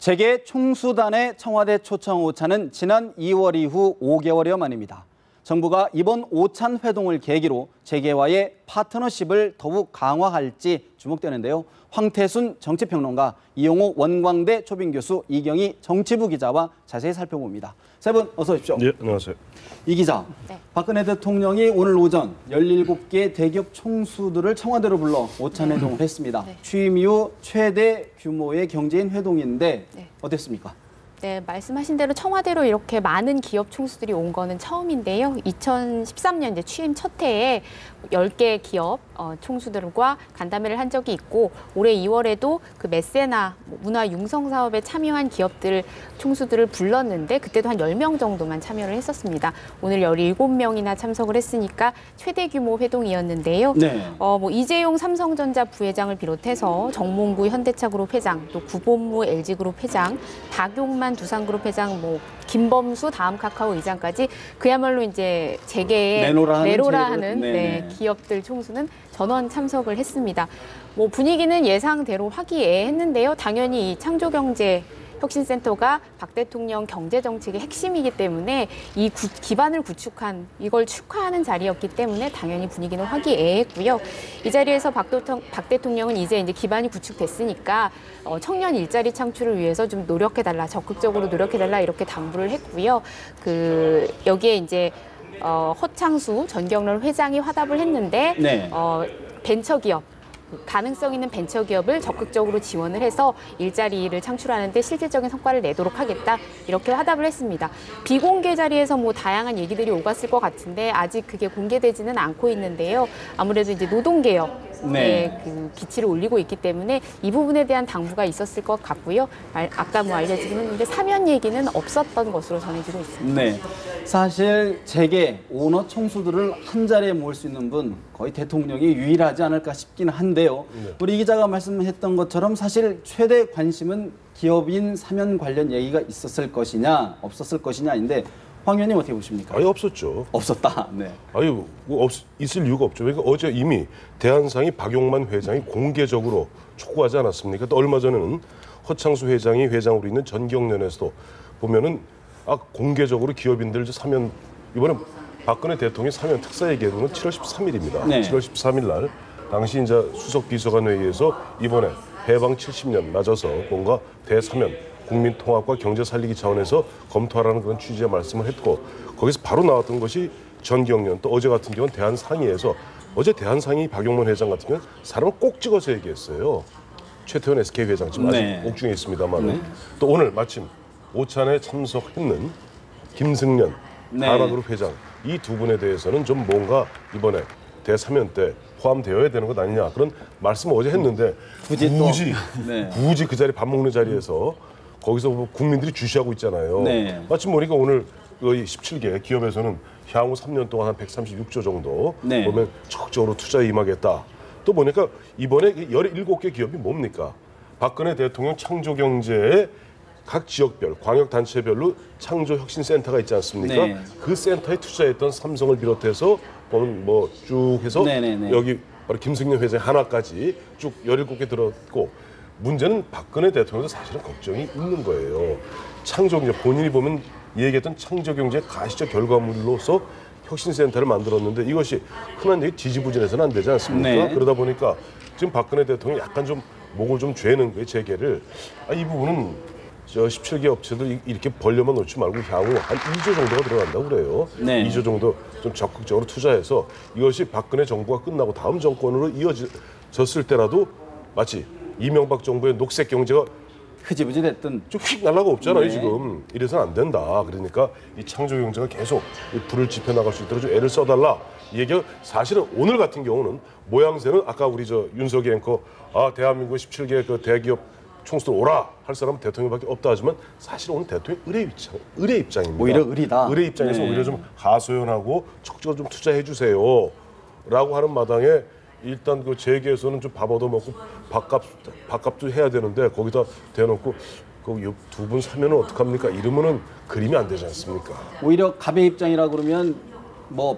재계 총수단의 청와대 초청 오찬은 지난 2월 이후 5개월여 만입니다. 정부가 이번 오찬 회동을 계기로 재계와의 파트너십을 더욱 강화할지 주목되는데요. 황태순 정치평론가, 이용호 원광대 초빙교수, 이경희 정치부 기자와 자세히 살펴봅니다. 세 분 어서 오십시오. 네, 안녕하세요. 이 기자, 네. 박근혜 대통령이 오늘 오전 17개 대기업 총수들을 청와대로 불러 오찬 회동을 했습니다. 네. 취임 이후 최대 규모의 경제인 회동인데 네. 어땠습니까? 네, 말씀하신 대로 청와대로 이렇게 많은 기업 총수들이 온 거는 처음인데요. 2013년 이제 취임 첫 해에 10개 기업 총수들과 간담회를 한 적이 있고, 올해 2월에도 그 메세나 문화 융성 사업에 참여한 기업들 총수들을 불렀는데 그때도 한 10명 정도만 참여를 했었습니다. 오늘 17명이나 참석을 했으니까 최대 규모 회동이었는데요. 네. 이재용 삼성전자 부회장을 비롯해서 정몽구 현대차그룹 회장, 또 구본무 LG그룹 회장, 박용만 두산그룹 회장, 김범수 다음 카카오 의장까지 그야말로 이제 재계의 내로라 하는 기업들 총수는 전원 참석을 했습니다. 분위기는 예상대로 화기애애했는데요. 당연히 이 창조경제 혁신센터가 박 대통령 경제정책의 핵심이기 때문에 이 기반을 구축한, 이걸 축하하는 자리였기 때문에 당연히 분위기는 화기애애했고요. 이 자리에서 박 대통령은 이제 기반이 구축됐으니까 청년 일자리 창출을 위해서 좀 노력해달라, 적극적으로 노력해달라 이렇게 당부를 했고요. 여기에 이제 허창수 전경련 회장이 화답을 했는데 네. 벤처기업, 가능성 있는 벤처기업을 적극적으로 지원을 해서 일자리를 창출하는 데 실질적인 성과를 내도록 하겠다, 이렇게 화답을 했습니다. 비공개 자리에서 다양한 얘기들이 오갔을 것 같은데 아직 그게 공개되지는 않고 있는데요. 아무래도 이제 노동개혁에 그 기치를 올리고 있기 때문에 이 부분에 대한 당부가 있었을 것 같고요. 아까 알려지긴 했는데 사면 얘기는 없었던 것으로 전해지고 있습니다. 네. 사실 재계 오너 총수들을 한 자리에 모을 수 있는 분 거의 대통령이 유일하지 않을까 싶긴 한데요. 네. 우리 이 기자가 말씀했던 것처럼 사실 최대 관심은 기업인 사면 관련 얘기가 있었을 것이냐 없었을 것이냐인데 황 의원님 어떻게 보십니까? 아예 없었죠. 없었다. 네. 있을 이유가 없죠. 그러니까 어제 이미 대한상이 박용만 회장이 공개적으로 촉구하지 않았습니까? 또 얼마 전에는 허창수 회장이 회장으로 있는 전경련에서도 보면은 공개적으로 기업인들 사면, 이번에 박근혜 대통령이 사면 특사 얘기한 건 7월 13일입니다. 네. 7월 13일 날 당시 이제 수석 비서관 회의에서 이번에 해방 70년 맞아서 뭔가 대사면, 국민 통합과 경제 살리기 차원에서 검토하라는 그런 취지의 말씀을 했고, 거기서 바로 나왔던 것이 전경련, 또 어제 같은 경우는 대한상의에서, 어제 대한상의 박용만 회장 같은 경우는 사람을 꼭 찍어서 얘기했어요. 최태원 SK 회장 지금 아직 옥중에 있습니다만 또 오늘 마침 오찬에 참석했는 김승련 하나그룹 회장, 이 두 분에 대해서는 좀 뭔가 이번에 대사면 때 포함되어야 되는 것 아니냐, 그런 말씀을 어제 했는데 굳이 그 자리, 밥 먹는 자리에서 거기서 국민들이 주시하고 있잖아요. 네. 마침 보니까 오늘 17개 기업에서는 향후 3년 동안 한 136조 정도 보면 적극적으로 투자에 임하겠다. 또 보니까 이번에 17개 기업이 뭡니까? 박근혜 대통령 창조경제에 각 지역별, 광역단체별로 창조혁신센터가 있지 않습니까? 네. 그 센터에 투자했던 삼성을 비롯해서 보면 쭉 해서 여기 바로 김승련 회장 하나까지 쭉 17개 들었고, 문제는 박근혜 대통령도 사실은 걱정이 있는 거예요. 창조경제, 본인이 보면 얘기했던 창조경제 가시적 결과물로서 혁신센터를 만들었는데 이것이 흔한 얘기 지지부진해서는 안 되지 않습니까? 네. 그러다 보니까 지금 박근혜 대통령이 약간 좀 목을 좀 죄는 거예요, 재계를. 이 부분은 17개 업체들 이렇게 벌려만 놓지 말고 향후 한 2조 정도가 들어간다고 그래요. 2조 정도 좀 적극적으로 투자해서 이것이 박근혜 정부가 끝나고 다음 정권으로 이어졌을 때라도 마치 이명박 정부의 녹색 경제가 흐지부지 됐던 좀 휙 날라가 없잖아요. 지금 이래서는 안 된다. 그러니까 이 창조경제가 계속 이 불을 지펴나갈 수 있도록 좀 애를 써달라. 이 얘기가 사실은 오늘 같은 경우는 모양새는 아까 우리 윤석이 앵커 대한민국 17개 그 대기업 총수들 오라 할 사람은 대통령밖에 없다 하지만 사실 오늘 대통령 의뢰 입장입니다. 오히려 의리다. 의뢰 입장에서 오히려 좀 하소연하고 적극적으로 좀 투자해 주세요라고 하는 마당에 일단 그 재계에서는 좀 밥 얻어먹고 밥값도 해야 되는데 거기다 대놓고 그 두 분 사면은 어떡합니까? 이러면은 그림이 안 되지 않습니까? 오히려 갑의 입장이라 그러면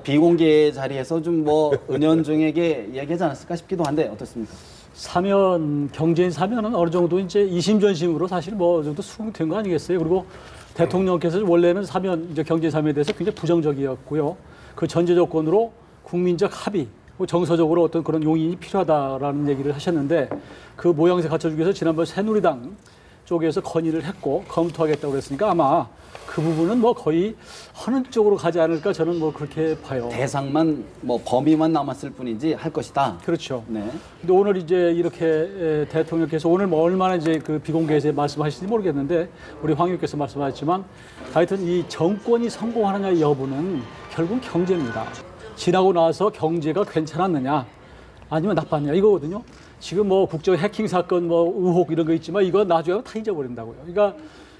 비공개 자리에서 좀 은연중에게 얘기하지 않았을까 싶기도 한데 어떻습니까? 사면 경제인 사면은 어느 정도 이제 이심전심으로 사실 뭐 어느 정도 수긍된 거 아니겠어요? 그리고 대통령께서 원래는 사면 이제 경제 사면에 대해서 굉장히 부정적이었고요. 그 전제 조건으로 국민적 합의, 정서적으로 어떤 그런 용인이 필요하다라는 얘기를 하셨는데 그 모양새 갖춰주기 위해서 지난번 새누리당 쪽에서 건의를 했고 검토하겠다고 그랬으니까 아마 그 부분은 뭐 거의 하는 쪽으로 가지 않을까 저는 뭐 그렇게 봐요. 대상만 뭐 범위만 남았을 뿐이지 할 것이다. 그렇죠. 네. 근데 오늘 이제 이렇게 대통령께서 오늘 뭐 얼마나 이제 그 비공개에서 말씀하실지 모르겠는데 우리 황 의원께서 말씀하셨지만 하여튼 이 정권이 성공하느냐 여부는 결국 경제입니다. 지나고 나서 경제가 괜찮았느냐 아니면 나빴느냐 이거거든요. 지금 뭐 국정 해킹 사건 뭐 의혹 이런 거 있지만 이거 나중에 다 잊어버린다고요. 그러니까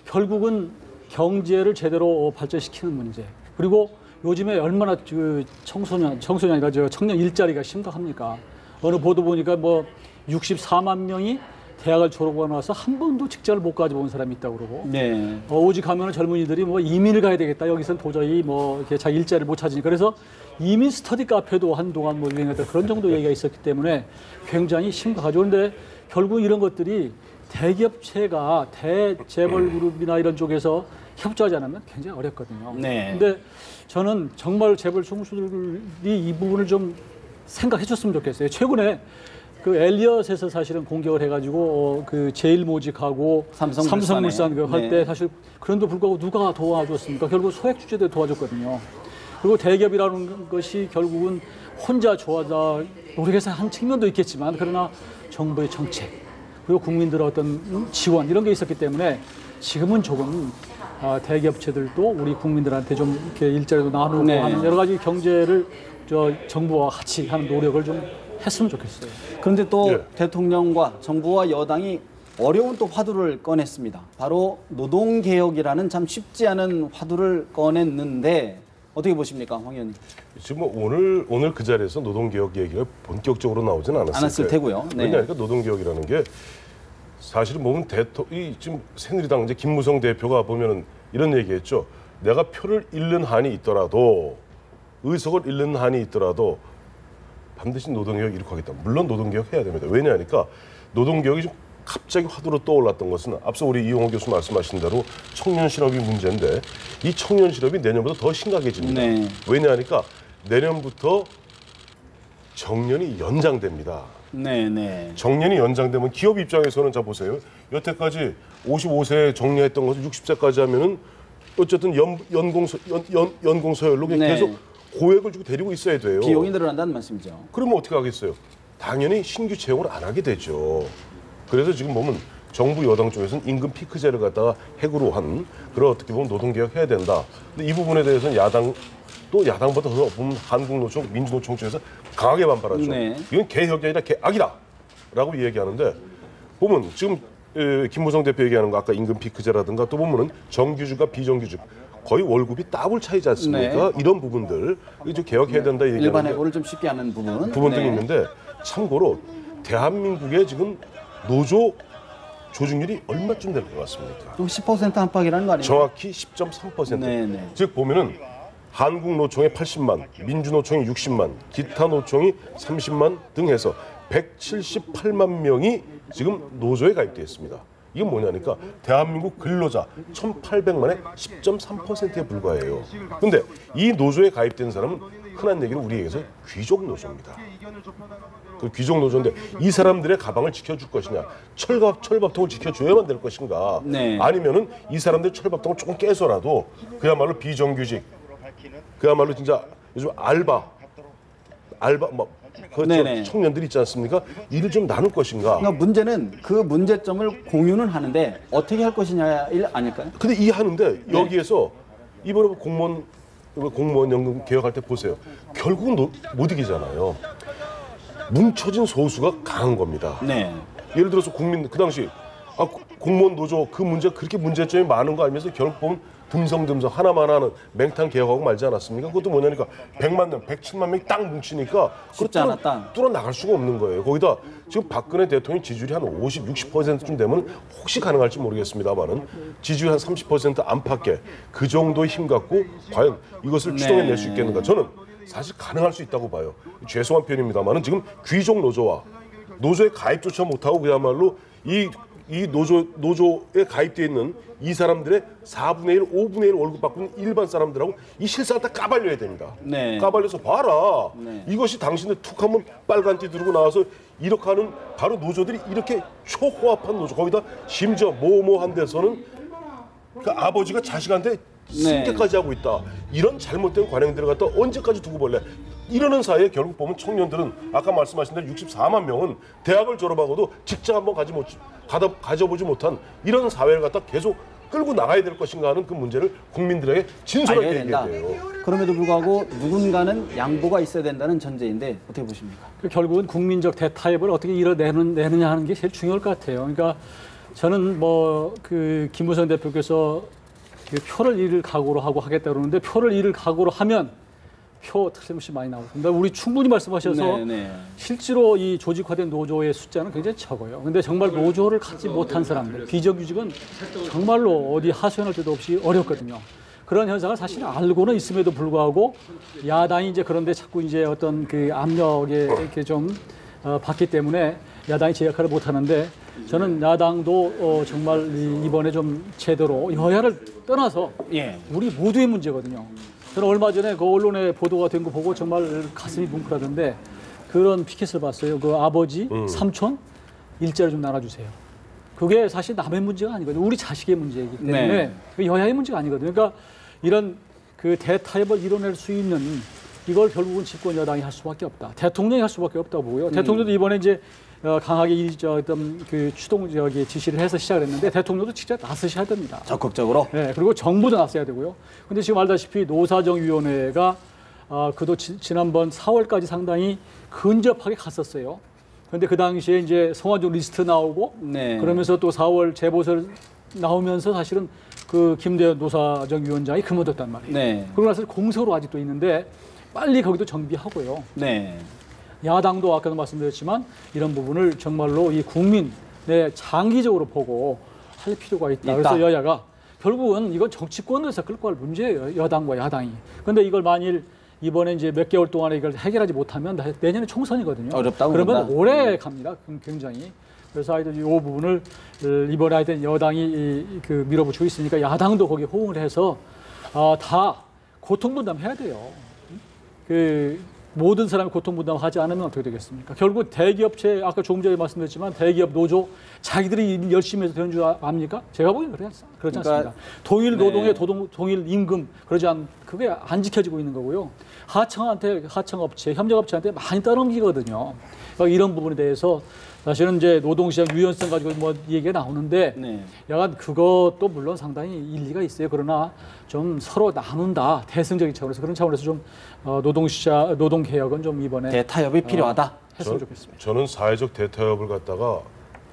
결국은 경제를 제대로 발전시키는 문제. 그리고 요즘에 얼마나 그 청소년이 아니라 저 청년 일자리가 심각합니까? 어느 보도 보니까 뭐 64만 명이 대학을 졸업하고 나서 한 번도 직장을 못 가져본 사람이 있다고 그러고. 네. 오직 하면은 젊은이들이 뭐 이민을 가야 되겠다. 여기서는 도저히 뭐 이렇게 자기 일자리를 못 찾으니까. 그래서 이민 스터디 카페도 한동안 뭐 유행했다. 그런 정도 얘기가 있었기 때문에 굉장히 심각하죠. 그런데 결국 이런 것들이 대기업체가 대재벌 그룹이나 이런 쪽에서 협조하지 않으면 굉장히 어렵거든요. 네. 근데 저는 정말 재벌 총수들이 이 부분을 좀 생각해 줬으면 좋겠어요. 최근에 그 엘리엇에서 사실은 공격을 해가지고 그 제일모직하고 삼성물산 그 할 때 사실 그런데 불구하고 누가 도와줬습니까? 결국 소액 주주들 도와줬거든요. 그리고 대기업이라는 것이 결국은 혼자 좋아하다 노력해서 한 측면도 있겠지만 그러나 정부의 정책 그리고 국민들의 어떤 지원 이런 게 있었기 때문에 지금은 조금 대기업체들도 우리 국민들한테 좀 이렇게 일자리도 나누고 네. 하는 여러 가지 경제를 정부와 같이 하는 노력을 좀 했으면 좋겠어요. 그런데 또 예. 대통령과 정부와 여당이 어려운 또 화두를 꺼냈습니다. 바로 노동개혁이라는 참 쉽지 않은 화두를 꺼냈는데 어떻게 보십니까, 황 의원님? 지금 뭐 오늘 그 자리에서 노동개혁 얘기가 본격적으로 나오지는 않았을 테고요. 네. 왜냐하니까 노동개혁이라는 게 사실은 보면 지금 새누리당 이제 김무성 대표가 보면은 이런 얘기했죠. 내가 표를 잃는 한이 있더라도 의석을 잃는 한이 있더라도 반드시 노동개혁 이룩하겠다. 물론 노동개혁 해야 됩니다. 왜냐하니까 노동개혁이 좀 갑자기 화두로 떠올랐던 것은 앞서 우리 이용호 교수 말씀하신 대로 청년 실업이 문제인데 이 청년 실업이 내년부터 더 심각해집니다. 네. 왜냐하니까 내년부터 정년이 연장됩니다. 네. 정년이 연장되면 기업 입장에서는 자 보세요. 여태까지 55세에 정리했던 것을 60세까지 하면은 어쨌든 연공 서열로 네. 계속 고액을 주고 데리고 있어야 돼요. 비용이 늘어난다는 말씀이죠. 그러면 어떻게 하겠어요? 당연히 신규 채용을 안 하게 되죠. 그래서 지금 보면 정부 여당 쪽에서는 임금 피크제를 갖다가 핵으로 한 그런 어떻게 보면 노동개혁 해야 된다. 근데 이 부분에 대해서는 야당보다 더 보면 한국노총, 민주노총 쪽에서 강하게 반발하죠. 네. 이건 개혁이 아니라 개악이다라고 얘기하는데 보면 지금 김무성 대표 얘기하는 거 아까 임금 피크제라든가 또 보면은 정규직과 비정규직 거의 월급이 더블 차이지 않습니까? 네. 이런 부분들 좀 개혁해야 된다 얘기하는데 일반 해고를 좀 쉽게 하는 부분들이 네. 있는데 참고로 대한민국의 지금 노조 조직률이 얼마쯤 될 것 같습니까? 좀 10% 안팎이라는 거 아니에요? 정확히 10.3%. 네네. 즉 보면은 한국노총이 80만, 민주노총이 60만, 기타 노총이 30만 등 해서 178만 명이 지금 노조에 가입되어 있습니다. 이건 뭐냐니까 대한민국 근로자 1,800만의 10.3%에 불과해요. 그런데 이 노조에 가입된 사람은 흔한 얘기로 우리에게서 귀족 노조입니다. 그 귀족 노조인데 이 사람들의 가방을 지켜줄 것이냐, 철밥통을 지켜줘야만 될 것인가, 네. 아니면은 이 사람들 철밥통을 조금 깨서라도 그야말로 비정규직, 그야말로 진짜 요즘 알바 네네. 청년들 있지 않습니까? 일을 좀 나눌 것인가. 그러니까 문제는 그 문제점을 공유는 하는데 어떻게 할 것이냐 아닐까요? 근데 이 하는데 여기에서 이번에 공무원 연금 개혁할 때 보세요. 결국은 못 이기잖아요. 뭉쳐진 소수가 강한 겁니다. 네. 예를 들어서 그 당시 공무원 노조 그 문제 그렇게 문제점이 많은 거 알면서 결국 보면 듬성듬성 하나만 하는 맹탕 개혁하고 말지 않았습니까? 그것도 뭐냐니까 100만 명, 107만 명이 딱 뭉치니까 쉽지 않았다. 뚫어 나갈 수가 없는 거예요. 거기다 지금 박근혜 대통령 지지율이 한 50, 60%쯤 되면 혹시 가능할지 모르겠습니다만은 지지율 한 30% 안팎에 그 정도의 힘 갖고 과연 이것을 추동해낼 수 있겠는가? 저는 사실 가능할 수 있다고 봐요. 죄송한 표현입니다만은 지금 귀족 노조와 노조에 가입조차 못하고 그야말로 이 노조에 가입되어 있는 이 사람들의 4분의 1, 5분의 1 월급 받고 있는 일반 사람들하고 이 실상을 다 까발려야 됩니다. 네. 까발려서 봐라. 네. 이것이 당신들 툭 하면 빨간띠 들고 나와서 이렇게 하는 바로 노조들이 이렇게 초호합한 노조. 거기다 심지어 모모한 데서는 그 아버지가 자식한테 승계까지 하고 있다. 이런 잘못된 관행들을 갖다 언제까지 두고 볼래? 이러는 사이에 결국 보면 청년들은 아까 말씀하신 대로 64만 명은 대학을 졸업하고도 직장 한번 가져보지 못한 이런 사회를 갖다 계속 끌고 나가야 될 것인가 하는 그 문제를 국민들에게 진솔하게 알려야 된다. 얘기해야 돼요. 그럼에도 불구하고 누군가는 양보가 있어야 된다는 전제인데 어떻게 보십니까? 결국은 국민적 대타협을 어떻게 이뤄내느냐 하는 게 제일 중요할 것 같아요. 그러니까 저는 뭐 그 김무성 대표께서 그 표를 잃을 각오로 하고 하겠다 그러는데 표를 잃을 각오로 하면 표 틀림없이 많이 나오고 우리 충분히 말씀하셔서 실제로 이 조직화된 노조의 숫자는 굉장히 적어요. 근데 정말 노조를 갖지 못한 사람들, 비정규직은 정말로 어디 하소연할 데도 없이 어렵거든요. 그런 현상을 사실 알고는 있음에도 불구하고 야당이 이제 그런데 자꾸 이제 어떤 그 압력에 이렇게 좀 받기 때문에 야당이 제 역할을 못 하는데 저는 야당도 정말 이번에 좀 제대로 여야를 떠나서 우리 모두의 문제거든요. 저는 얼마 전에 그 언론에 보도가 된 거 보고 정말 가슴이 뭉클하던데 그런 피켓을 봤어요. 그 아버지, 삼촌 일자리 좀 나눠주세요. 그게 사실 남의 문제가 아니거든요. 우리 자식의 문제이기 때문에 그 여야의 문제가 아니거든요. 그러니까 이런 그 대타협을 이뤄낼 수 있는 이걸 결국은 집권 여당이 할 수밖에 없다. 대통령이 할 수밖에 없다고 보고요. 대통령도 이번에 이제 강하게 어떤 그 추동 지시를 해서 시작을 했는데 대통령도 직접 나서셔야 됩니다. 적극적으로. 네, 그리고 정부도 나서야 되고요. 근데 지금 알다시피 노사정위원회가 그도 지난번 4월까지 상당히 근접하게 갔었어요. 그런데 그 당시에 이제 성완종 리스트 나오고 그러면서 또 4월 재보궐 나오면서 사실은 그 김대현 노사정위원장이 그만뒀단 말이에요. 그러고 나서 공석으로 아직도 있는데 빨리 거기도 정비하고요. 야당도 아까도 말씀드렸지만 이런 부분을 정말로 이 국민의 장기적으로 보고 할 필요가 있다. 그래서 여야가 결국은 이건 정치권에서 끌고 갈 문제예요. 여당과 야당이. 그런데 이걸 만일 이번에 이제 몇 개월 동안에 이걸 해결하지 못하면 내년에 총선이거든요. 어렵다고 그러면 본다. 오래 갑니다. 굉장히. 그래서 하여튼 이 부분을 이번에 하여튼 여당이 그 밀어붙이고 있으니까 야당도 거기에 호응을 해서 다 고통분담해야 돼요. 그 모든 사람이 고통분담하지 않으면 어떻게 되겠습니까? 결국 대기업체 아까 조금 전에 말씀드렸지만 대기업 노조 자기들이 일 열심히 해서 되는 줄 압니까? 제가 보기엔 그렇지 않습니다. 동일 노동의 동일 임금 그게 안 지켜지고 있는 거고요. 하청업체, 협력업체한테 많이 떠넘기거든요. 그러니까 이런 부분에 대해서 사실은 이제 노동시장 유연성 가지고 뭐 얘기가 나오는데 약간 그것도 물론 상당히 일리가 있어요. 그러나 좀 서로 나눈다. 대승적인 차원에서 그런 차원에서 좀 노동개혁은 좀 이번에 대타협이 필요하다. 했으면 좋겠습니다. 저는 사회적 대타협을 갖다가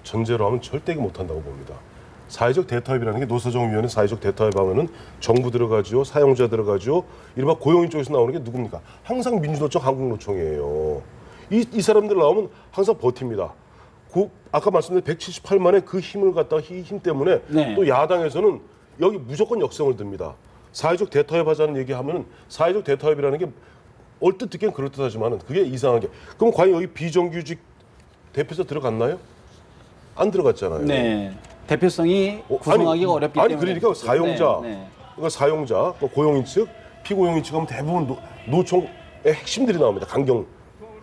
전제로 하면 절대 못한다고 봅니다. 사회적 대타협이라는 게 노사정위원회 사회적 대타협하면은 정부 들어가죠, 사용자 들어가죠, 이른바 고용인 쪽에서 나오는 게 누굽니까? 항상 민주노총, 한국노총이에요. 이 사람들 나오면 항상 버팁니다. 아까 말씀드린 178만의 그 힘을 갖다가 힘 때문에 또 야당에서는 여기 무조건 역성을 듭니다. 사회적 대타협 하자는 얘기하면 사회적 대타협이라는 게 얼뜻 듣기엔 그럴듯하지만 그게 이상한 게 그럼 과연 여기 비정규직 대표자 들어갔나요? 안 들어갔잖아요. 대표성이 구성하기가 어렵기 때문에. 그러니까 사용자, 고용인 측, 피고용인 측 하면 대부분 노총의 핵심들이 나옵니다. 강경.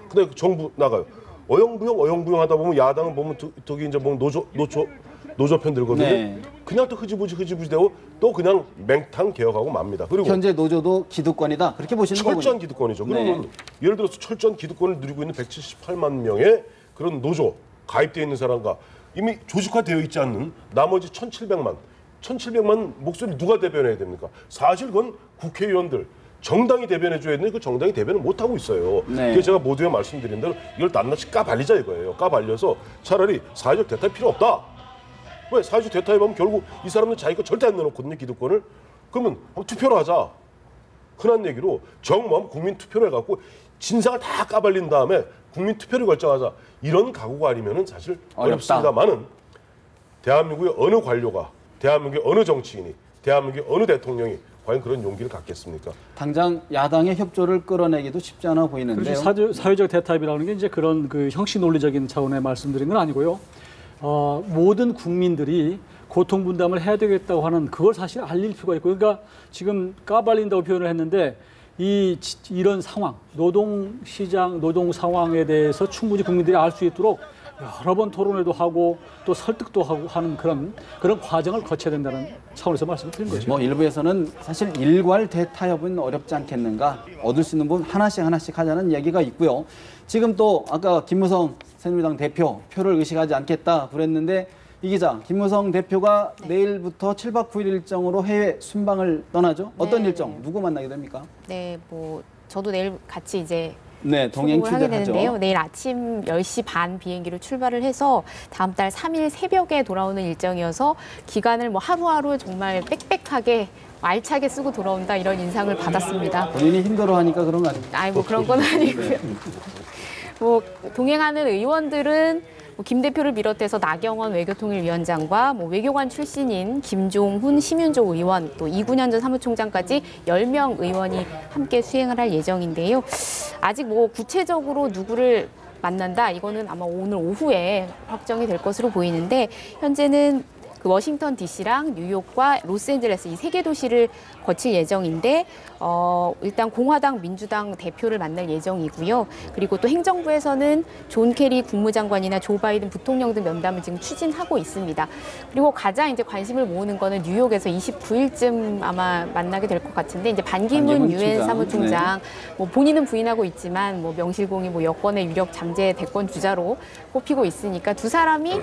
근데 정부 나가요. 어영부영 하다 보면 야당은 보면 저기 이제 보면 노조 편 들거든요. 그냥 또 흐지부지 되고 또 그냥 맹탕 개혁하고 맙니다. 그리고 현재 노조도 기득권이다. 그렇게 보시는 거군요. 철저한 기득권이죠. 그러면 예를 들어서 철저한 기득권을 누리고 있는 178만 명의 그런 노조 가입되어 있는 사람과 이미 조직화되어 있지 않는 나머지 1,700만 목소리 누가 대변해야 됩니까? 사실 그건 국회의원들 정당이 대변해줘야 되는데 그 정당이 대변을 못하고 있어요. 그래서 제가 모두에 말씀드린 대로 이걸 낱낱이 까발리자 이거예요. 까발려서 차라리 사회적 대타협 필요 없다. 왜? 사회적 대타협하면 결국 이 사람들 자기가 절대 안 내놓거든요. 기득권을. 그러면 투표를 하자. 흔한 얘기로 정모하면 국민 투표를 해갖고 진상을 다 까발린 다음에 국민 투표를 결정하자. 이런 각오가 아니면은 사실 어렵습니다만은 대한민국의 어느 관료가 대한민국의 어느 정치인이 대한민국의 어느 대통령이 과연 그런 용기를 갖겠습니까? 당장 야당의 협조를 끌어내기도 쉽지 않아 보이는데요. 그렇죠. 사회적 대타협이라는 게 이제 그런 그 형식 논리적인 차원의 말씀드린 건 아니고요. 모든 국민들이 고통 분담을 해야 되겠다고 하는 그걸 사실 알릴 필요가 있고, 그러니까 지금 까발린다고 표현을 했는데 이런 상황, 노동시장, 노동 상황에 대해서 충분히 국민들이 알 수 있도록 여러 번 토론회도 하고 또 설득도 하고 하는 그런 과정을 거쳐야 된다는 차원에서 말씀을 드린 거죠. 뭐 일부에서는 사실 일괄 대타협은 어렵지 않겠는가, 얻을 수 있는 부분 하나씩 하자는 얘기가 있고요. 지금 또 아까 김무성 새누리당 대표 표를 의식하지 않겠다 그랬는데, 이 기자, 김무성 대표가 내일부터 7박 9일 일정으로 해외 순방을 떠나죠. 어떤 일정, 누구 만나게 됩니까? 네, 뭐 저도 내일 같이 이제 네, 동행 출국을 하게 취재하죠. 되는데요. 내일 아침 10시 반 비행기로 출발을 해서 다음 달 3일 새벽에 돌아오는 일정이어서 기간을 뭐 하루하루 정말 빽빽하게 알차게 쓰고 돌아온다, 이런 인상을 받았습니다. 본인이 힘들어하니까 그런 거 아닙니까? 아이, 뭐 그런 건 아니고요. 뭐 동행하는 의원들은 뭐 김 대표를 비롯해서 나경원 외교통일위원장과 뭐 외교관 출신인 김종훈 심윤조 의원, 또 이군현 전 사무총장까지 10명 의원이 함께 수행을 할 예정인데요. 아직 뭐 구체적으로 누구를 만난다, 이거는 아마 오늘 오후에 확정이 될 것으로 보이는데, 현재는 그 워싱턴 DC랑 뉴욕과 로스앤젤레스 이 3개 도시를 거칠 예정인데, 일단 공화당, 민주당 대표를 만날 예정이고요. 그리고 또 행정부에서는 존 케리 국무장관이나 조 바이든 부통령 등 면담을 지금 추진하고 있습니다. 그리고 가장 이제 관심을 모으는 거는 뉴욕에서 29일쯤 아마 만나게 될 것 같은데, 이제 반기문 유엔 사무총장, 뭐 본인은 부인하고 있지만 뭐 명실공히 뭐 여권의 유력 잠재 대권 주자로 꼽히고 있으니까 두 사람이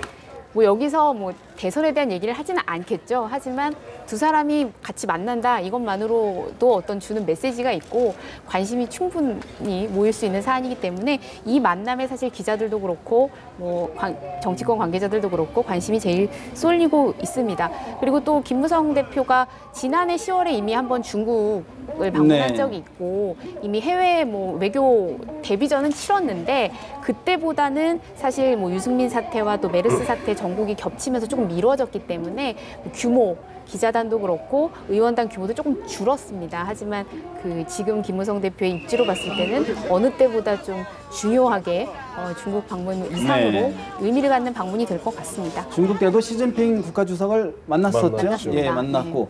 뭐 여기서 뭐 대선에 대한 얘기를 하지는 않겠죠. 하지만 두 사람이 같이 만난다, 이것만으로도 어떤 주는 메시지가 있고 관심이 충분히 모일 수 있는 사안이기 때문에 이 만남에 사실 기자들도 그렇고 뭐 정치권 관계자들도 그렇고 관심이 제일 쏠리고 있습니다. 그리고 또 김무성 대표가 지난해 10월에 이미 한번 중국을 방문한 적이 있고, 이미 해외 뭐 외교 데뷔전은 치렀는데, 그때보다는 사실 뭐 유승민 사태와 또 메르스 사태 전국이 겹치면서 조금 미뤄졌기 때문에 규모, 기자단도 그렇고 의원단 규모도 조금 줄었습니다. 하지만 그 지금 김무성 대표의 입지로 봤을 때는 어느 때보다 좀 중요하게 중국 방문 이상으로 의미를 갖는 방문이 될 것 같습니다. 중국 때도 시진핑 국가주석을 만났었죠. 예, 만났고.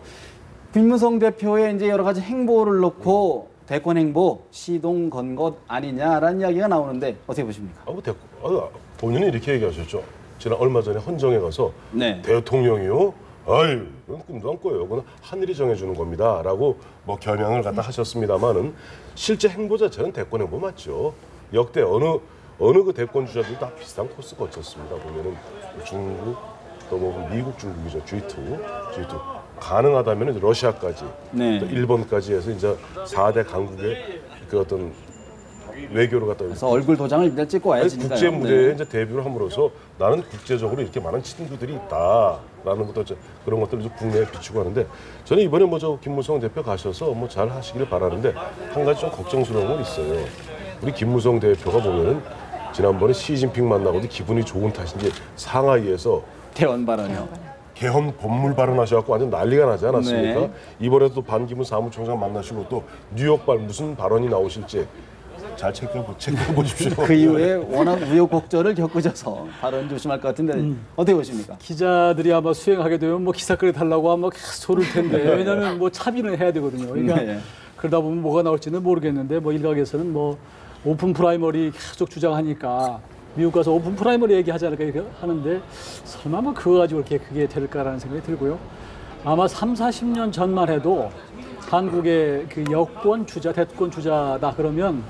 김무성 대표의 이제 여러 가지 행보를 놓고 대권 행보 시동 건 것 아니냐라는 이야기가 나오는데 어떻게 보십니까? 본인이 이렇게 얘기하셨죠. 지난 얼마 전에 헌정에 가서 네. 대통령이요? 아유, 그건 꿈도 안 꿔요. 그건 하늘이 정해주는 겁니다. 라고 뭐 겸양을 갖다 하셨습니다만은 실제 행보 자체는 대권 행보 맞죠. 역대 어느 그 대권 주자들도 다 비슷한 코스 거쳤습니다. 보면은 중국, 또 뭐 미국, 중국이죠. G2. 가능하다면 러시아까지, 네. 또 일본까지 해서 이제 4대 강국의 그 어떤 외교를 갖다 그래서 얼굴 도장을 일단 찍고 와야지. 국제 무대에 이제 데뷔를 함으로써 나는 국제적으로 이렇게 많은 친구들이 있다라는 것도 그런 것들을 국내에 비추고 하는데, 저는 이번에 뭐 저 김무성 대표 가셔서 뭐 잘 하시기를 바라는데, 한 가지 좀 걱정스러운 건 있어요. 우리 김무성 대표가 보면은 지난번에 시진핑 만나고도 기분이 좋은 탓인지 상하이에서 대원 발언이요. 개헌 법물 발언하셔갖고 완전 난리가 나지 않았습니까? 네. 이번에도 또 반기문 사무총장 만나시고 또 뉴욕발 무슨 발언이 나오실지 잘 체크해보십시오. 그 이후에 워낙 우여곡절을 겪으셔서 발언 조심할 것 같은데 어떻게 보십니까? 기자들이 아마 수행하게 되면 뭐 기사거리 달라고 아마 계속 소를 텐데, 왜냐하면 뭐 차비는 해야 되거든요. 그러니까 네. 그러다 보면 뭐가 나올지는 모르겠는데, 뭐 일각에서는 뭐 오픈 프라이머리 계속 주장하니까 미국 가서 오픈 프라이머리 얘기하지 않을까 이렇게 하는데, 설마 뭐 그거 가지고 이렇게 그게 될까라는 생각이 들고요. 아마 30-40년 전만 해도 한국의 그 여권 주자, 대권 주자다 그러면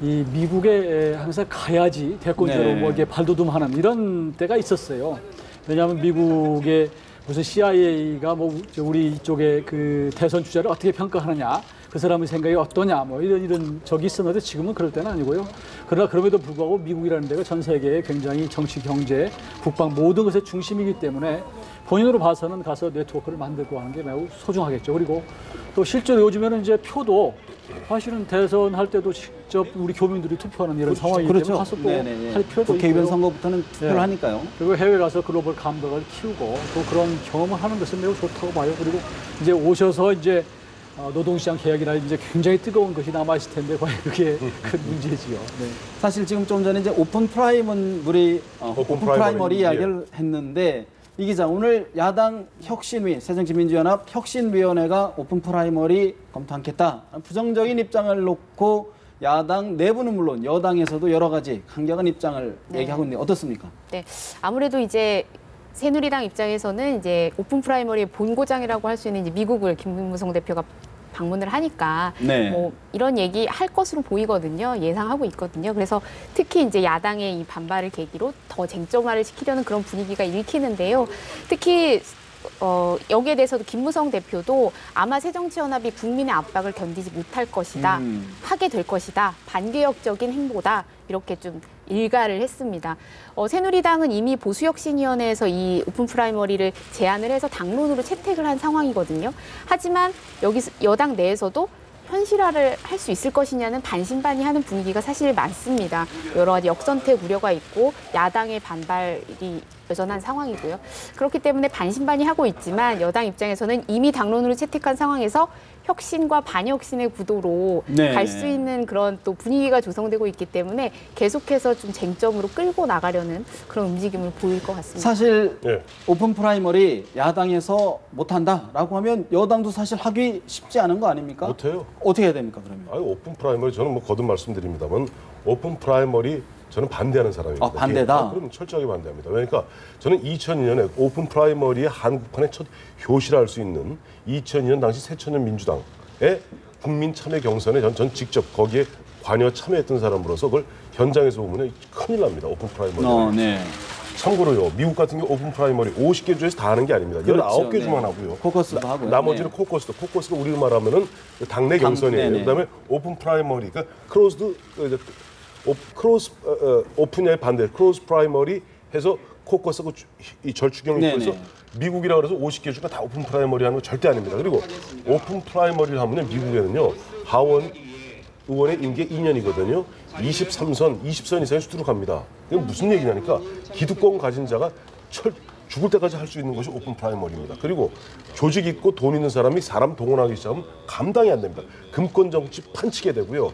이 미국에 항상 가야지 대권주로 네. 뭐 이렇게 발돋움하는 이런 때가 있었어요. 왜냐하면 미국의 무슨 CIA가 뭐 우리 이쪽의 그 대선 주자를 어떻게 평가하느냐, 그 사람의 생각이 어떠냐, 뭐 이런 적이 있었는데 지금은 그럴 때는 아니고요. 그러나 그럼에도 불구하고 미국이라는 데가 전 세계에 굉장히 정치, 경제, 국방 모든 것의 중심이기 때문에 본인으로 봐서는 가서 네트워크를 만들고 하는 게 매우 소중하겠죠. 그리고 또 실제로 요즘에는 이제 표도 사실은 대선 할 때도 직접 우리 교민들이 투표하는 이런 상황이기 때문에 그렇죠. 가서 또 할 필요도 국회의원 있고요. 선거부터는 투표를 네. 하니까요. 그리고 해외 가서 글로벌 감각을 키우고 또 그런 경험을 하는 것은 매우 좋다고 봐요. 그리고 이제 오셔서 이제 노동시장 개혁이나 이제 굉장히 뜨거운 것이 남아있을 텐데 과연 그게 큰 문제지요. 네. 사실 지금 좀 전에 이제 오픈 프라이머리 오픈 이야기를 했는데 이 기자 오늘 야당 혁신위 새정치민주연합 혁신위원회가 오픈 프라이머리 검토 않겠다 부정적인 입장을 놓고 야당 내부는 물론 여당에서도 여러 가지 강경한 입장을 얘기하고 있는데 어떻습니까? 네, 아무래도 이제 새누리당 입장에서는 이제 오픈 프라이머리의 본고장이라고 할 수 있는 이제 미국을 김무성 대표가 방문을 하니까 네. 뭐 이런 얘기 할 것으로 보이거든요. 예상하고 있거든요. 그래서 특히 이제 야당의 이 반발을 계기로 더 쟁점화를 시키려는 그런 분위기가 읽히는데요. 특히 여기에 대해서도 김무성 대표도 아마 새정치연합이 국민의 압박을 견디지 못할 것이다. 하게 될 것이다. 반개혁적인 행보다. 이렇게 좀 일가를 했습니다. 새누리당은 이미 보수혁신위원회에서 이 오픈 프라이머리를 제안을 해서 당론으로 채택을 한 상황이거든요. 하지만 여기 여당 내에서도 현실화를 할 수 있을 것이냐는 반신반의하는 분위기가 사실 많습니다. 여러 가지 역선택 우려가 있고 야당의 반발이 여전한 상황이고요. 그렇기 때문에 반신반의하고 있지만 여당 입장에서는 이미 당론으로 채택한 상황에서 혁신과 반혁신의 구도로 네. 갈 수 있는 그런 또 분위기가 조성되고 있기 때문에 계속해서 좀 쟁점으로 끌고 나가려는 그런 움직임을 보일 것 같습니다. 사실 예. 오픈 프라이머리 야당에서 못한다라고 하면 여당도 사실 하기 쉽지 않은 거 아닙니까? 못해요. 어떻게 해야 됩니까 그러면? 아니, 오픈 프라이머리 저는 뭐 거듭 말씀드립니다만 오픈 프라이머리 저는 반대하는 사람입니다. 반대다? 그럼 철저하게 반대합니다. 그러니까 저는 2002년에 오픈 프라이머리의 한국판의 첫 효시라 할 수 있는 2002년 당시 새천년 민주당의 국민 참여 경선에 전 직접 거기에 관여 참여했던 사람으로서 그걸 현장에서 보면 큰일 납니다. 오픈 프라이머리. 네. 참고로요, 미국 같은 경우 오픈 프라이머리 50개 주에서 다 하는 게 아닙니다. 그렇죠. 19개 주만 네. 하고요. 코커스도 하고요. 나머지는 네. 코커스가 우리로 말하면은 당내 경선이에요. 네네. 그다음에 오픈 프라이머리, 그러니까 오픈의 반대, 크로스 프라이머리 해서 코커스하고 이 절추경이 네네. 있고 해서 미국이라 그래서 50개 주가 다 오픈 프라이머리 하는 거 절대 아닙니다. 그리고 오픈 프라이머리를 하면 미국에는요, 하원 의원의 임기 2년이거든요. 23선, 20선 이상의 수두룩 합니다. 이게 무슨 얘기냐니까 기득권 가진 자가 죽을 때까지 할 수 있는 것이 오픈 프라이머리입니다. 그리고 조직 있고 돈 있는 사람이 사람 동원하기 시작하면 감당이 안 됩니다. 금권 정치 판치게 되고요.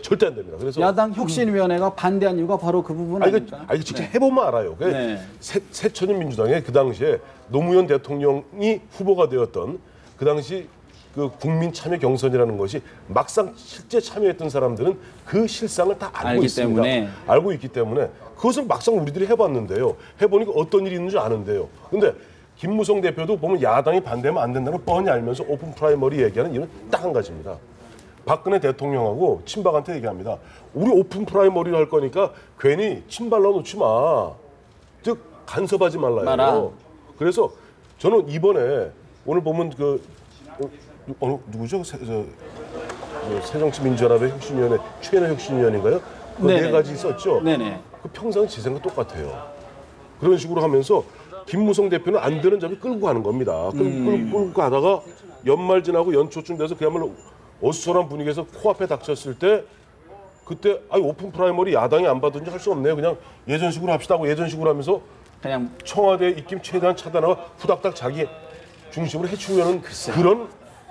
절대 안 됩니다. 그래서 야당 혁신위원회가 반대한 이유가 바로 그 부분 아닙니까? 이거 직접 해보면 알아요. 네. 새천년 민주당의 그 당시에 노무현 대통령이 후보가 되었던 그 당시 그 국민 참여 경선이라는 것이 막상 실제 참여했던 사람들은 그 실상을 다 알고 알기 있습니다. 때문에. 알고 있기 때문에 그것을 막상 우리들이 해봤는데요. 해보니까 어떤 일이 있는지 아는데요. 근데 김무성 대표도 보면 야당이 반대하면 안 된다는 걸 뻔히 알면서 오픈 프라이머리 얘기하는 이유는 딱 한 가지입니다. 박근혜 대통령하고 친박한테 얘기합니다. 우리 오픈 프라이머리를 할 거니까 괜히 침발라 놓지 마. 즉 간섭하지 말라요. 그래서 저는 이번에 오늘 보면 누구죠? 새정치민주연합의 혁신위원회 최연아 혁신위원인가요? 그 네 가지 있었죠. 네네. 그 평상 제 생각 똑같아요. 그런 식으로 하면서 김무성 대표는 안 되는 점이 끌고 가는 겁니다. 끌고 가다가 연말 지나고 연초쯤 돼서 그야말로 어수선한 분위기에서 코앞에 닥쳤을 때 그때 오픈 프라이머리 야당이 안 받든지 할 수 없네요. 그냥 예전식으로 합시다 하고 예전식으로 하면서 그냥 청와대 입김 최대한 차단하고 후닥닥 자기 중심으로 해치우려는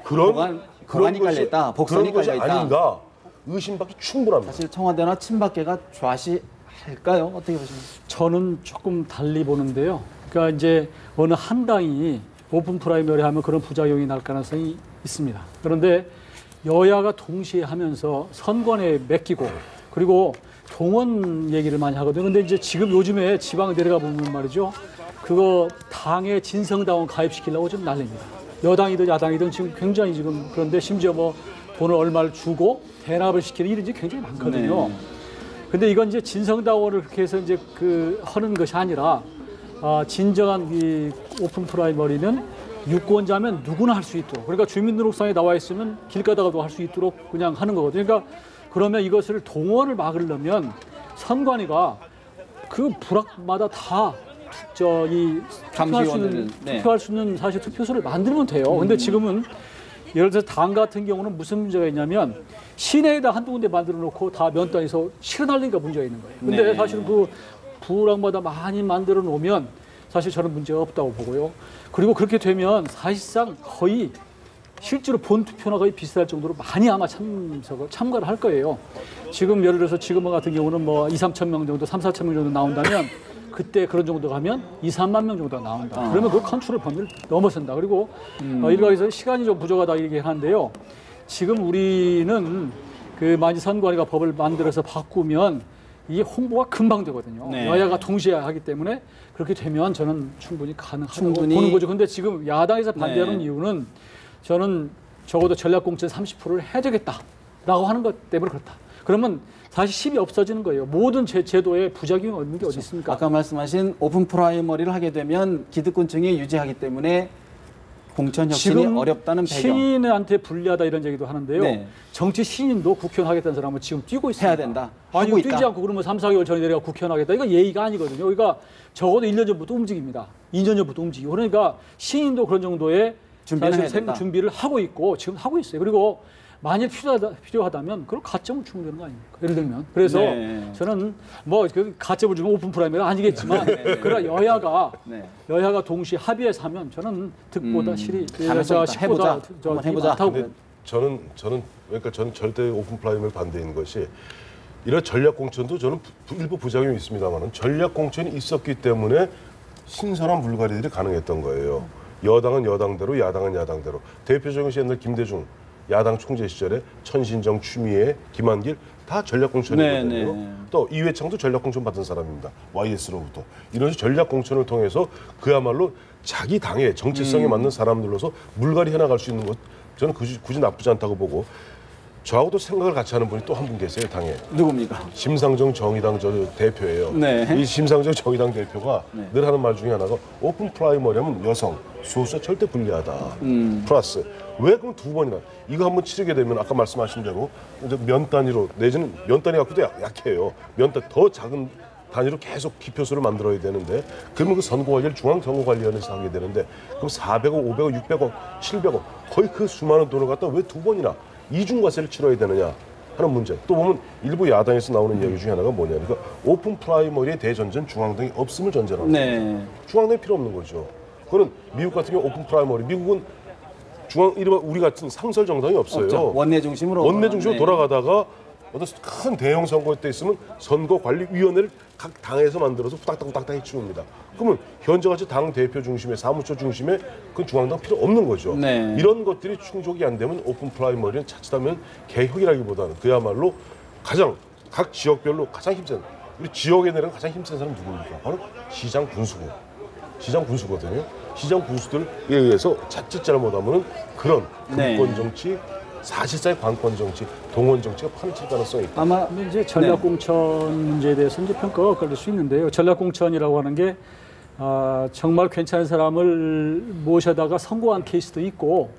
그런 고관이 깔려있다. 복선이 그런 것이 깔려있다. 아닌가 의심받기 충분합니다. 사실 청와대나 친박계가 좌시할까요? 어떻게 보십니까? 저는 조금 달리 보는데요. 그러니까 이제 어느 한 당이 오픈 프라이머리 하면 그런 부작용이 날 가능성이 있습니다. 그런데 여야가 동시에 하면서 선관에 맡기고 그리고 동원 얘기를 많이 하거든요. 근데 이제 지금 요즘에 지방 내려가 보면 말이죠. 그거 당의 진성당원 가입시키려고 좀 난립니다. 여당이든 야당이든 지금 굉장히 지금 그런데 심지어 뭐 돈을 얼마를 주고 대납을 시키는 일이 굉장히 많거든요. 근데 이건 이제 진성당원을 그렇게 해서 이제 하는 것이 아니라 진정한 이 오픈 프라이머리는 유권자면 누구나 할 수 있도록 그러니까 주민등록상에 나와 있으면 길 가다가도 할 수 있도록 그냥 하는 거거든요. 그러니까 그러면 이것을 동원을 막으려면 선관위가 그 부락마다 다 투표할 수 있는 사실 투표소를 만들면 돼요. 근데 지금은 예를 들어서 당 같은 경우는 무슨 문제가 있냐면 시내에다 한두 군데 만들어 놓고 다 면단에서 실어날리니까 문제가 있는 거예요. 근데 네. 사실은 그 부락마다 많이 만들어 놓으면 사실 저는 문제가 없다고 보고요. 그리고 그렇게 되면 사실상 거의 실제로 본 투표나 거의 비슷할 정도로 많이 아마 참가를 할 거예요. 지금 예를 들어서 지금 같은 경우는 뭐 2, 3천 명 정도, 3, 4천 명 정도 나온다면 그때 그런 정도 가면 2, 3만 명 정도가 나온다. 그러면 그 컨트롤 범위를 넘어선다. 그리고 일각에서 시간이 좀 부족하다 이렇게 하는데요. 지금 우리는 그 만약 선관위가 법을 만들어서 바꾸면 이 홍보가 금방 되거든요. 네. 여야가 동시에 하기 때문에 그렇게 되면 저는 충분히 가능하다고 충분히. 보는 거죠. 근데 지금 야당에서 반대하는 네. 이유는 저는 적어도 전략공천 30%를 해야 되겠다라고 하는 것 때문에 그렇다. 그러면 사실 힘이 없어지는 거예요. 모든 제도에 부작용이 없는 게 어디 있습니까? 아까 말씀하신 오픈 프라이머리를 하게 되면 기득권층이 유지하기 때문에 공천 혁신이 어렵다는 배경. 신인한테 불리하다 이런 얘기도 하는데요. 네. 정치 신인도 국회의원 하겠다는 사람은 지금 뛰고 있습니다. 해야 된다. 아니, 하고 뛰지 있다. 않고 그러면 3, 4개월 전에 내가 국회의원 하겠다. 이거 예의가 아니거든요. 그러니까 적어도 1년 전부터 움직입니다. 2년 전부터 움직이고. 그러니까 신인도 그런 정도의 준비를 사실 해야 된다. 준비를 하고 있고 지금 하고 있어요. 그리고 만일 필요하다면 그걸 가점을 주면 되는 거 아닙니까? 예를 들면. 그래서 네. 저는 뭐 그 가점을 주면 오픈 프라이머리가 아니겠지만 그러나 여야가 동시에 합의해서 하면 저는 득보다 실이 가능성 있다. 해보자. 한번 해보자. 많다고 근데 저는 그러니까 저는 절대 오픈 프라이머리 반대인 것이 이런 전략 공천도 저는 일부 부작용이 있습니다만은 전략 공천이 있었기 때문에 신선한 물갈이들이 가능했던 거예요. 여당은 여당대로, 야당은 야당대로. 대표적인 것이 옛날 김대중 야당 총재 시절에 천신정, 추미애, 김한길 다 전략 공천이거든요. 네, 네. 또 이회창도 전략 공천 받은 사람입니다. YS로부터. 이런 전략 공천을 통해서 그야말로 자기 당의 정체성에 맞는 사람들로서 물갈이 해나갈 수 있는 것 저는 굳이 나쁘지 않다고 보고 저하고도 생각을 같이 하는 분이 또 한 분 계세요, 당에. 누굽니까? 심상정 정의당 대표예요. 네. 이 심상정 정의당 대표가 늘 하는 말 중에 하나가 오픈 프라이머리하면 여성, 소수자 절대 불리하다. 플러스 왜 그럼 두 번이나 이거 한번 치르게 되면 아까 말씀하신 대로 이제 면 단위로 내지는 면 단위 갖고도 약해요. 더 작은 단위로 계속 기표수를 만들어야 되는데 그러면 그 선거관리를 중앙선거관리위원회에서 하게 되는데 그럼 400억, 500억, 600억, 700억 거의 그 수많은 돈을 갖다 왜 두 번이나 이중과세를 치러야 되느냐 하는 문제. 또 보면 일부 야당에서 나오는 이야기 중에 하나가 뭐냐. 그러니까 오픈 프라이머리의 대전제는 중앙당이 없음을 전제로 합니다. 네. 중앙당이 필요 없는 거죠. 그거는 미국 같은 경우 오픈 프라이머리. 미국은 이른바 우리 같은 상설 정당이 없어요. 없죠. 원내 중심으로 네. 돌아가다가 어떤 큰 대형 선거 때 있으면 선거관리위원회를 각 당에서 만들어서 후딱닥 해치웁니다. 그러면 현재같이 당 대표 중심의 사무처 중심의 그 중앙당 필요 없는 거죠. 네. 이런 것들이 충족이 안 되면 오픈 프라이머리는 자칫하면 개혁이라기보다는 그야말로 가장 각 지역별로 가장 힘센 우리 지역에 내는 가장 힘센 사람 누구입니까? 바로 시장 군수거든요. 시장 군수들에 의해서 자칫 잘못하면은 그런 네. 분권 정치, 사실상의 관권 정치, 동원 정치가 판칠 가능성이 있다. 아마 근데 이제 전략공천 문제에 대해서 이제 평가가 엇갈릴 수 있는데요. 전략공천이라고 하는 게 정말 괜찮은 사람을 모셔다가 성공한 케이스도 있고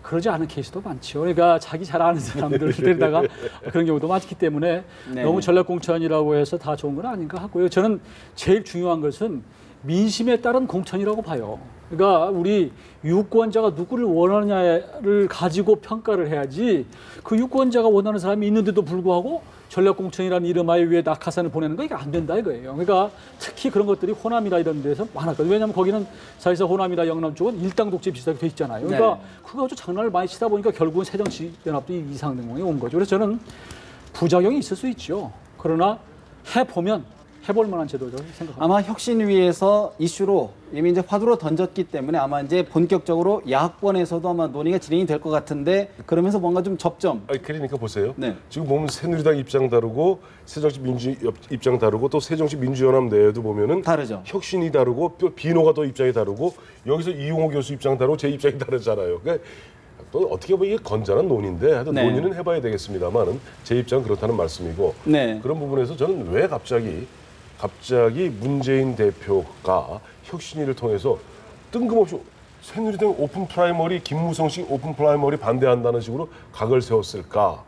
그러지 않은 케이스도 많죠. 그러니까 자기 잘 아는 사람들을 데려다가 그런 경우도 많기 때문에 네. 너무 전략공천이라고 해서 다 좋은 건 아닌가 하고요. 저는 제일 중요한 것은 민심에 따른 공천이라고 봐요. 그러니까 우리 유권자가 누구를 원하느냐를 가지고 평가를 해야지 그 유권자가 원하는 사람이 있는데도 불구하고 전략공천이라는 이름하에 위에 낙하산을 보내는 거 이게 안 된다 이거예요. 그러니까 특히 그런 것들이 호남이나 이런 데서 많았거든요. 왜냐하면 거기는 사실상 호남이나 영남 쪽은 일당 독재 비슷하게 돼 있잖아요. 그러니까 그거 가지고 장난을 많이 치다 보니까 결국은 새정치연합도 이상등공에 온 거죠. 그래서 저는 부작용이 있을 수 있죠. 그러나 해볼 만한 제도죠 생각합니다. 아마 혁신위에서 이슈로 이미 이제 화두로 던졌기 때문에 아마 이제 본격적으로 야권에서도 아마 논의가 진행이 될 것 같은데 그러면서 뭔가 좀 접점. 그러니까 보세요. 네. 지금 보면 새누리당 입장 다르고 새정치민주 입장 다르고 또 새정치민주연합 내에도 보면은 다르죠. 혁신이 다르고 또 비노가 또 입장이 다르고 여기서 이용호 교수 입장 다르고 제 입장이 다르잖아요. 그러니까 또 어떻게 보면 이게 건전한 논의인데 하여튼 네. 논의는 해봐야 되겠습니다만은 제 입장은 그렇다는 말씀이고 네. 그런 부분에서 저는 왜 갑자기 문재인 대표가 혁신위를 통해서 뜬금없이 새누리당 오픈 프라이머리 김무성식 오픈 프라이머리 반대한다는 식으로 각을 세웠을까?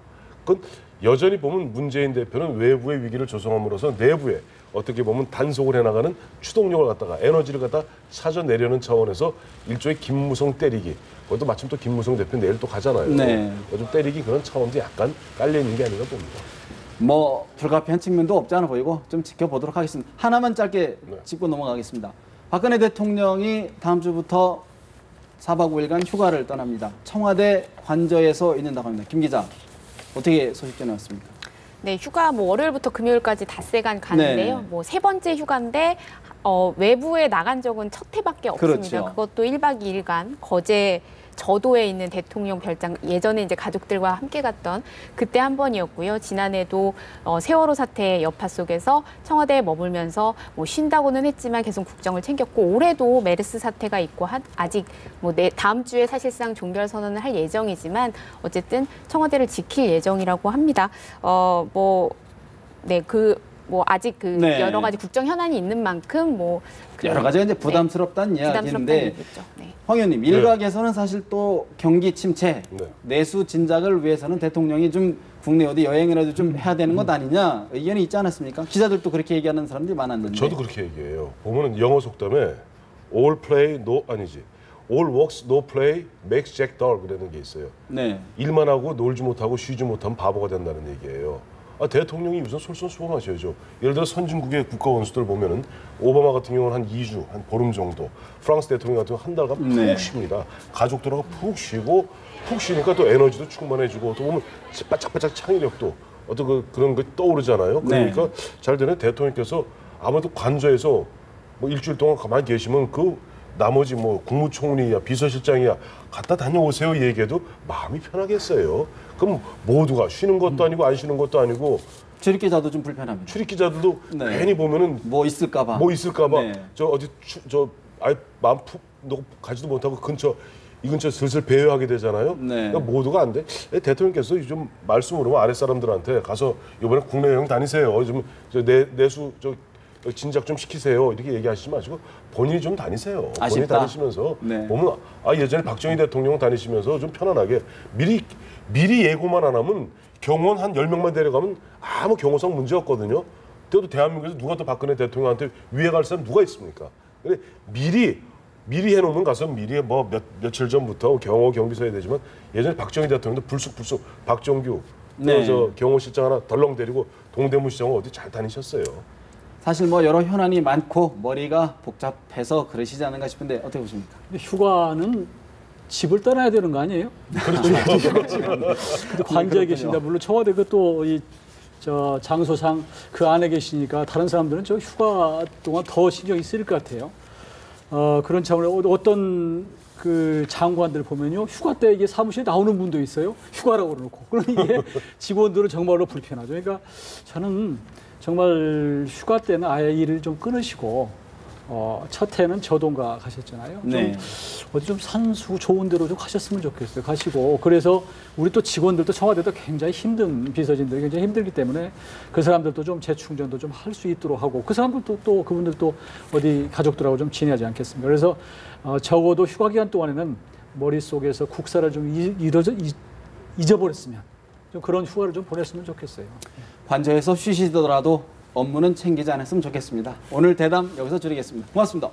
그건 여전히 보면 문재인 대표는 외부의 위기를 조성함으로써 내부에 어떻게 보면 단속을 해나가는 추동력을 갖다가 에너지를 갖다 찾아내려는 차원에서 일종의 김무성 때리기. 그것도 마침 또 김무성 대표 내일 또 가잖아요. 네. 좀 때리기 그런 차원도 약간 깔려 있는 게 아닌가 봅니다. 뭐 불가피한 측면도 없지 않아 보이고 좀 지켜보도록 하겠습니다. 하나만 짧게 네. 짚고 넘어가겠습니다. 박근혜 대통령이 다음 주부터 4박 5일간 휴가를 떠납니다. 청와대 관저에서 있는다고 합니다. 김 기자, 어떻게 소식 전해왔습니까? 네, 휴가 뭐 월요일부터 금요일까지 닷새간 가는데요. 네. 뭐 세 번째 휴가인데 외부에 나간 적은 첫 해밖에 없습니다. 그렇죠. 그것도 1박 2일간 거제 저도에 있는 대통령 별장, 예전에 이제 가족들과 함께 갔던 그때 한 번이었고요. 지난해도 세월호 사태 여파 속에서 청와대에 머물면서 뭐 쉰다고는 했지만 계속 국정을 챙겼고, 올해도 메르스 사태가 있고 아직 뭐 다음 주에 사실상 종결 선언을 할 예정이지만 어쨌든 청와대를 지킬 예정이라고 합니다. 아직 네. 여러 가지 국정 현안이 있는 만큼 여러 가지가 이제 부담스럽다는 이야기인데, 얘기죠. 네. 황 의원님, 일각에서는 사실 또 경기 침체, 네. 내수 진작을 위해서는 대통령이 좀 국내 어디 여행이라도 좀 해야 되는 것 아니냐 의견이 있지 않았습니까? 기자들도 그렇게 얘기하는 사람들이 많았는데. 저도 그렇게 얘기해요. 보면은 영어 속담에 all works no play makes Jack dull 그러는 게 있어요. 네. 일만 하고 놀지 못하고 쉬지 못하면 바보가 된다는 얘기예요. 대통령이 우선 솔선수범하셔야죠. 예를 들어 선진국의 국가 원수들 보면은 오바마 같은 경우는 한 2주, 한 보름 정도, 프랑스 대통령 같은 경우 한 달간 푹 쉽니다. 가족들하고 푹 쉬고, 푹 쉬니까 또 에너지도 충만해지고, 또 보면 바짝바짝 창의력도 그런 거 떠오르잖아요. 그러니까 네. 잘 되는 대통령께서 아무래도 관저에서 뭐 일주일 동안 가만히 계시면 나머지 뭐 국무총리야 비서실장이야 갔다 다녀오세요 얘기해도 마음이 편하겠어요. 그럼 모두가 쉬는 것도 아니고 안 쉬는 것도 아니고 출입기자도 좀 불편합니다. 출입기자들도 네. 괜히 보면은 뭐 있을까봐. 네. 네. 마음 푹 놓고 가지도 못하고 이 근처 슬슬 배회하게 되잖아요. 네. 그러니까 모두가 안 돼. 대통령께서 좀 말씀으로 아랫사람들한테 가서 이번에 국내 여행 다니세요. 좀 내수 진작 좀 시키세요. 이렇게 얘기하시지 마시고 본인이 좀 다니세요. 본인이 아쉽다. 다니시면서 네. 보면 예전에 박정희 대통령 다니시면서 좀 편안하게 미리 예고만 안 하면 경호원 한 10명만 데려가면 아무 경호상 문제 없거든요. 그때도 대한민국에서 누가 또 박근혜 대통령한테 위해 갈 사람 누가 있습니까? 근데 미리 해놓으면 가서 미리 며칠 전부터 경호 경비서 해야 되지만 예전에 박정희 대통령도 불쑥 박정규 네. 경호실장 하나 덜렁 데리고 동대문 시장을 어디 잘 다니셨어요. 사실 뭐 여러 현안이 많고 머리가 복잡해서 그러시지 않은가 싶은데 어떻게 보십니까? 휴가는 집을 떠나야 되는 거 아니에요? 그렇죠. 관저에 계신다. 물론 청와대 저 장소상 그 안에 계시니까 다른 사람들은 저 휴가 동안 더 신경이 쓰일 것 같아요. 그런 차원에 어떤 그 장관들 보면요, 휴가 때 이게 사무실에 나오는 분도 있어요. 휴가라고 그러놓고. 그럼 이게 직원들은 정말로 불편하죠. 그러니까 저는 정말 휴가 때는 아예 일을 좀 끊으시고 첫 해는 저동가 가셨잖아요. 네. 어디 좀 산수 좋은 데로 좀 가셨으면 좋겠어요. 가시고 그래서 우리 또 직원들도 청와대도 굉장히 힘든 비서진들이 굉장히 힘들기 때문에 그 사람들도 좀 재충전도 좀 할 수 있도록 하고 그 사람들도 또 그분들도 어디 가족들하고 좀 지내지 않겠습니까? 그래서 적어도 휴가 기간 동안에는 머릿속에서 국사를 좀 잊어버렸으면 좀 그런 휴가를 좀 보냈으면 좋겠어요. 관저에서 쉬시더라도 업무는 챙기지 않았으면 좋겠습니다. 오늘 대담 여기서 줄이겠습니다. 고맙습니다.